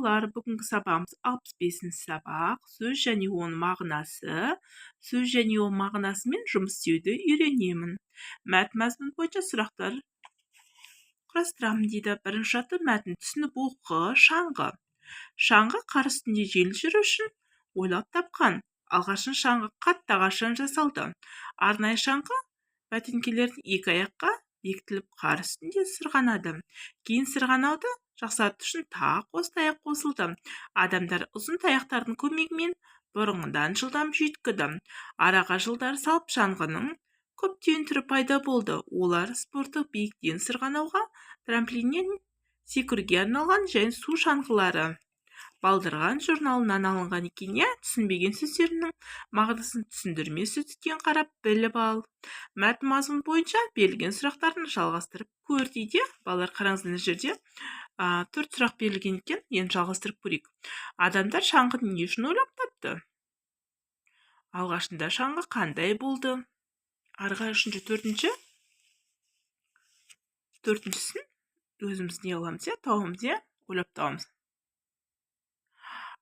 балалар, бүгінгі сабағымыз 65-ші сабақ, сөз және оның мағынасы, сөз және оның мағынасымен жұмыс істеуді үйренемін. Мәтін мазмұны бойынша сұрақтар құрастырамын дейді. Бірінші жаты мәтін түсініп оқы. Шаңғы. Шаңғы қар үстінде жеңіл жүру үшін ойлап тапқан. Алғашын шаңғы қатты ағаштан жасалды. Арнайы шаңғы бәтеңкелердің екі аяққа бекітіліп қар үстінде сырғанады. Кейін сырғанауды жақсарту үшін тағы қос таяқ қосылды. Адамдар ұзын таяқтардың көмегімен бұрынғыдан жылдам жүйткіді. Араға жылдар салып шаңғының көптеген түрі пайда болды. Олар спорттық биіктен сырғанауға, трамплиннен секіруге арналған және су шаңғылары. Балдырған журналынан алынған екен. Түсінбеген сөздерінің мағынасын түсіндірме сөздіктен қарап біліп ал. Мәтін мазмұны бойынша берілген сұрақтарын жалғастырып көр дейді. Балалар, қараңыз, мына жерде 4 сұрақ берілген екен. Енді жалғастырып көрейік. Адамдар шаңғыны не үшін ойлап тапты? Алғашында шаңғы қандай болды? Арғы үшінші, төртіншісін өзіміз не аламыз, тауымыз, ойлап табамыз.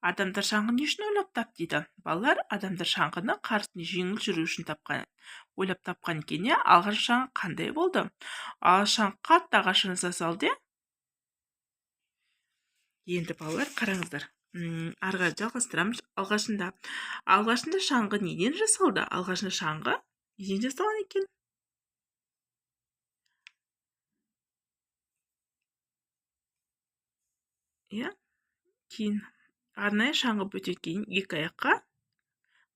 Адамдар шаңғыны не үшін ойлап тапты дейді. Балалар, адамдар шаңғыны қар үстінде жеңіл жүру үшін ойлап тапқан екен. Алғаш шаңғы қандай болды? Шаңғы қатты ағаштан жасалды. Енді балалар, қараңыздар. Арғы жалғастырамыз. Алғашында шаңғы неден жасалды? Алғашында шаңғы неден жасалған екен? Кейін арнайы шаңғы бөтелкенің екі аяққа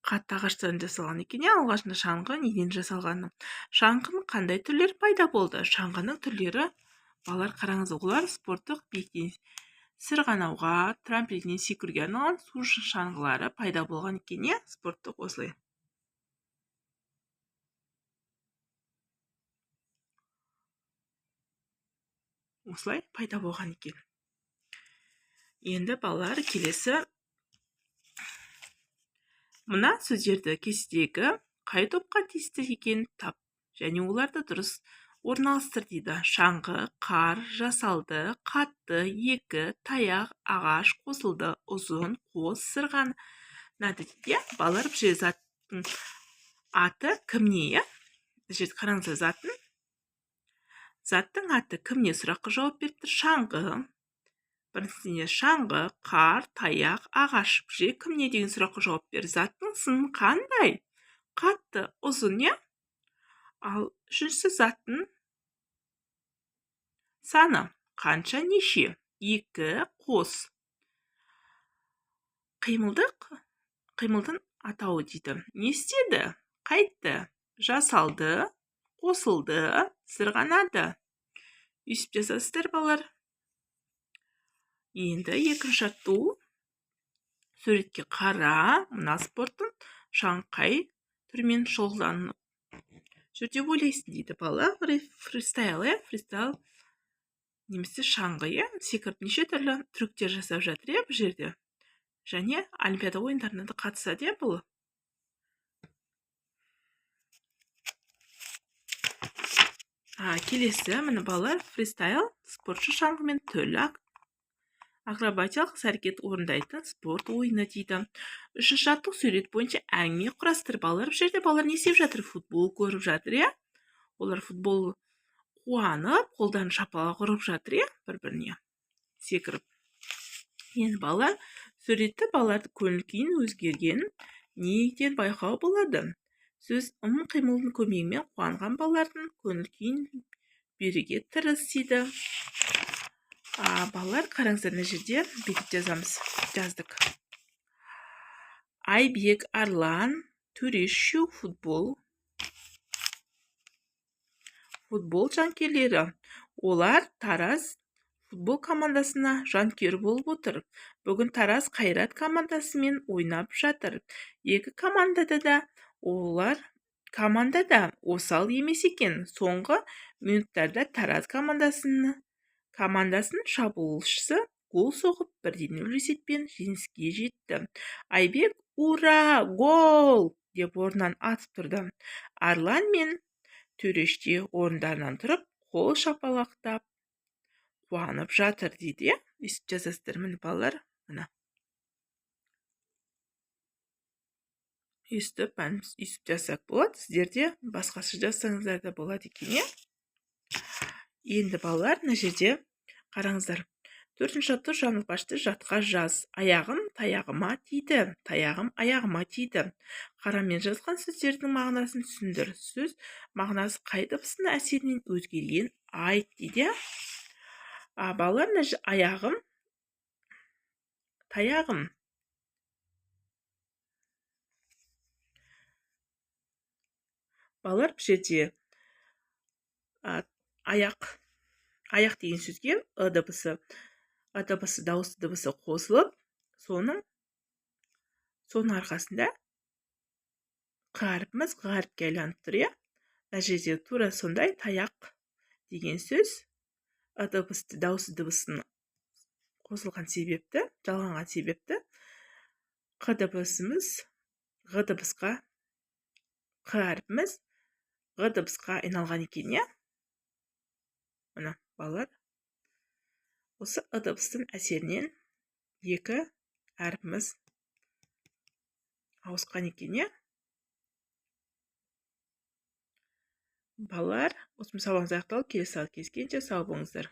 қатты ағаштан жасалған екен. Алғашында шаңғы неден жасалғаны? Шаңғының қандай түрлері пайда болды? Шаңғының түрлері, балалар, қараңыз, олар спорттық биіктен сырғанауға, трамплиннен секіруге арналған су шаңғылары пайда болған екен. Спорттық осылай. Осылай пайда болған екен. Енді балалар, келесі мына сөздерді кестедегі қай топқа тиісті екенін тап және оларды дұрыс орналастыр дейді. Шаңғы, қар, жасалды, қатты, екі, таяқ, ағаш, қосылды, ұзын, қос, сырғанады дейді. Балалар, бұл жерде заттың аты кімне? Жерде қараңыз, заттың аты кімне сұраққа жауап беріп тұр. Шаңғы. Біріншісіне шаңғы, қар, таяқ, ағаш. Бұл кімне деген сұраққа жауап бер. Заттың сыны қандай? Қатты, ұзын, Ал үшіншісі заттың саны қанша, неше? Екі, қос. Қимылдың атауы дейді. Не істеді? Қайтты, жасалды, қосылды, сырғанады. Үйсіп жасасыздар, балалар. Енді екінші жатту. Суретке қара. Мына спорттың шаңғы қай түрмен шұғылданып жүрде ойлайсың дейді. Балалар, фристайл, фристайл немесе шаңғы, секіріп неше түрлі трюктер жасап жатыр, бұл жерде. Және олимпиада ойындарына да қатысады, бұл. Келесі, міне балалар, фристайл спортшы шаңғымен түрлі акробатиялық әрекет орындайтын спорт ойыны дейді. Үшінші жаттық сурет бойынша әңгіме құрастыр. Балалар, бұл жерде балалар не істеп жатыр? Футбол көріп жатыр, Олар футбол қуанып, қолдан шапалақ ұрып жатыр, бір-біріне секіріп. Енді балалар, суретті балалардың көңіл күйін өзгерген неден байқау болады? Сөз қимылдың көмегімен қуанған балалардың көңіл күйін беруге тырысады. Балалар, қараңыздар, мына жерде бекіп жаздық. Айбек, Арлан, Төреші, футбол жанкерлері. Олар Тараз футбол командасына жанкер болып отыр. Бүгін Тараз Қайрат командасымен ойнап жатыр. Екі командада осал емес екен. Соңғы минуттарда Тараз командасының шабуылшысы гол соғып 1-0 есеппен жеңіске жетті. Айбек, ура, гол! деп орнынан атып тұрды. Арлан мен Төреште орындарынан тұрып, қол шапалақтап қуанып жатыр дейді. Естіп жазасыздар, міне балалар. мына өйстіп жасақ болады. Сіздерде басқаша жазсаңыздар да болады екен, иә? Енді балалар, мына жерде қараңыздар. 4-ші атты жаңылғашты жатқа жаз. Аяғым таяғыма тиді. Таяғым аяғыма тиді. Қарамен жазған сөздердің мағынасын түсіндір. Сөз мағынасы қай дыбыстың әсерінен өзгерген айт дейді. Балалар, аяғым, таяғым. Балалар, бұл жерде аяқ деген сөзге дыбысы дауысты дыбысы қосылып, соның арқасында қарпіміз ғаріпке айланып тұр, иә? Мына жерде тура сондай таяқ деген сөз дауысты дыбысын қосылған себепті, жалғанған себепті қ дыбысымыз ғ дыбысқа, қ әрпіміз ғ дыбысқа айналған екен, иә? Мына балалар, осы дыбыстың әсерінен екі әрпіміз ауысқан екен, иә? Балалар, осы сабағымыз аяқталды. Келесі сабақта кездескенше сау болыңыздар.